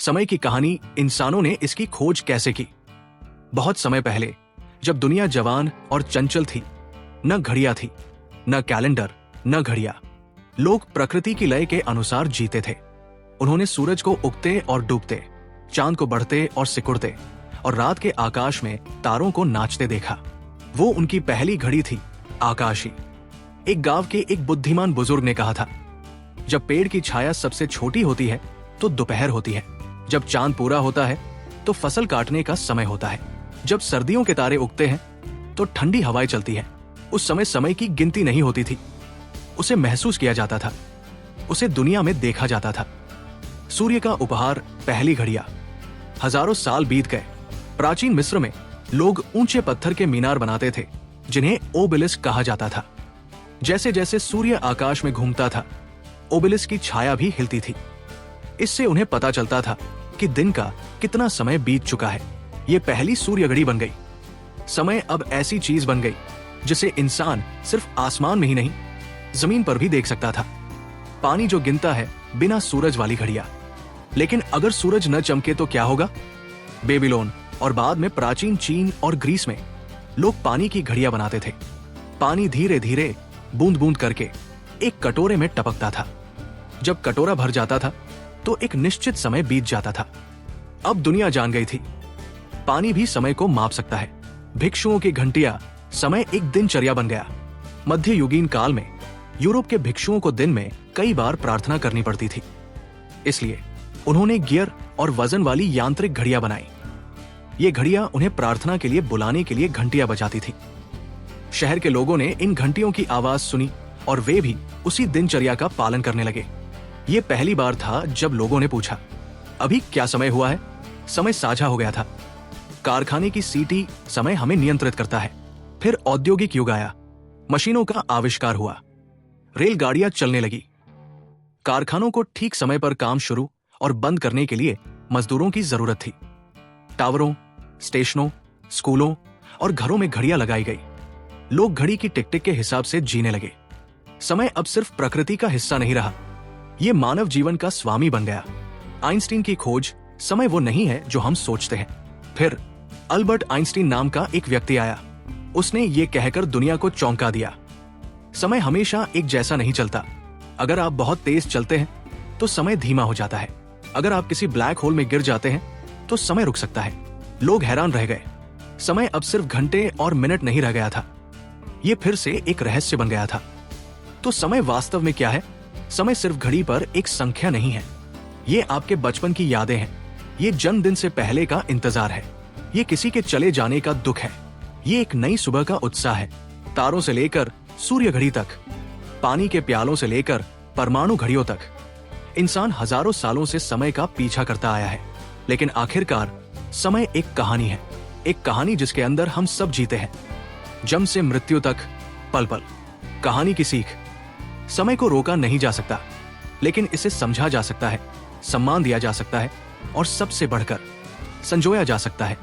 समय की कहानी इंसानों ने इसकी खोज कैसे की। बहुत समय पहले जब दुनिया जवान और चंचल थी, न घड़ियां थी, न कैलेंडर, न घड़ियां, लोग प्रकृति की लय के अनुसार जीते थे। उन्होंने सूरज को उगते और डूबते, चांद को बढ़ते और सिकुड़ते और रात के आकाश में तारों को नाचते देखा। वो उनकी पहली घड़ी थी, आकाशी। एक गांव के एक बुद्धिमान बुजुर्ग ने कहा था, जब पेड़ की छाया सबसे छोटी होती है तो दोपहर होती है, जब चांद पूरा होता है तो फसल काटने का समय होता है, जब सर्दियों के तारे उगते हैं तो ठंडी हवाएं चलती है। उस समय समय की गिनती नहीं होती थी, उसे महसूस किया जाता था, उसे दुनिया में देखा जाता था। सूर्य का उपहार पहली घड़ियां। हजारों साल बीत गए। प्राचीन मिस्र में लोग ऊंचे पत्थर के मीनार बनाते थे, जिन्हें ओबेलिस्क कहा जाता था। जैसे जैसे सूर्य आकाश में घूमता था, ओबेलिस्क की छाया भी हिलती थी। इससे उन्हें पता चलता था कि दिन का कितना समय बीत चुका है। ये पहली सूर्य घड़ी बन गई। समय अब ऐसी चीज बन गई जिसे इंसान सिर्फ आसमान में ही नहीं, जमीन पर भी देख सकता था। पानी जो गिनता है बिना सूरज वाली घड़ियां। लेकिन अगर सूरज न चमके तो क्या होगा? बेबीलोन और बाद में प्राचीन चीन और ग्रीस में लोग पानी की घड़ियां बनाते थे। पानी धीरे धीरे बूंद बूंद करके एक कटोरे में टपकता था। जब कटोरा भर जाता था तो एक निश्चित समय बीत जाता था। अब दुनिया जान गई थी, पानी भी समय को माप सकता है। भिक्षुओं की घंटियां समय एक दिनचर्या बन गया। मध्य युगीन काल में यूरोप के भिक्षुओं को दिन में कई बार प्रार्थना करनी पड़ती थी, इसलिए उन्होंने गियर और वजन वाली यांत्रिक घड़ियां बनाई। ये घड़ियां उन्हें प्रार्थना के लिए बुलाने के लिए घंटियां बजाती थी। शहर के लोगों ने इन घंटियों की आवाज सुनी और वे भी उसी दिनचर्या का पालन करने लगे। ये पहली बार था जब लोगों ने पूछा, अभी क्या समय हुआ है? समय साझा हो गया था। कारखाने की सीटी समय हमें नियंत्रित करता है। फिर औद्योगिक युग आया, मशीनों का आविष्कार हुआ, रेलगाड़ियां चलने लगी। कारखानों को ठीक समय पर काम शुरू और बंद करने के लिए मजदूरों की जरूरत थी। टावरों, स्टेशनों, स्कूलों और घरों में घड़ियां लगाई गई। लोग घड़ी की टिक टिक के हिसाब से जीने लगे। समय अब सिर्फ प्रकृति का हिस्सा नहीं रहा, ये मानव जीवन का स्वामी बन गया। आइंस्टीन की खोज, समय वो नहीं है जो हम सोचते हैं। फिर अल्बर्ट आइंस्टीन नाम का एक व्यक्ति आया। उसने ये कहकर दुनिया को चौंका दिया, समय हमेशा एक जैसा नहीं चलता। अगर आप बहुत तेज चलते हैं तो समय धीमा हो जाता है। अगर आप किसी ब्लैक होल में गिर जाते हैं तो समय रुक सकता है। लोग हैरान रह गए। समय अब सिर्फ घंटे और मिनट नहीं रह गया था, ये फिर से एक रहस्य बन गया था। तो समय वास्तव में क्या है? समय सिर्फ घड़ी पर एक संख्या नहीं है, ये आपके बचपन की यादें हैं। ये जन्मदिन से पहले का इंतजार है, ये किसी के चले जाने का दुख है, ये एक नई सुबह का उत्साह है। तारों से लेकर सूर्य घड़ी तक, पानी के प्यालों से लेकर परमाणु घड़ियों तक, इंसान हजारों सालों से समय का पीछा करता आया है। लेकिन आखिरकार समय एक कहानी है, एक कहानी जिसके अंदर हम सब जीते हैं, जन्म से मृत्यु तक, पल पल। कहानी की सीख, समय को रोका नहीं जा सकता, लेकिन इसे समझा जा सकता है, सम्मान दिया जा सकता है और सबसे बढ़कर संजोया जा सकता है।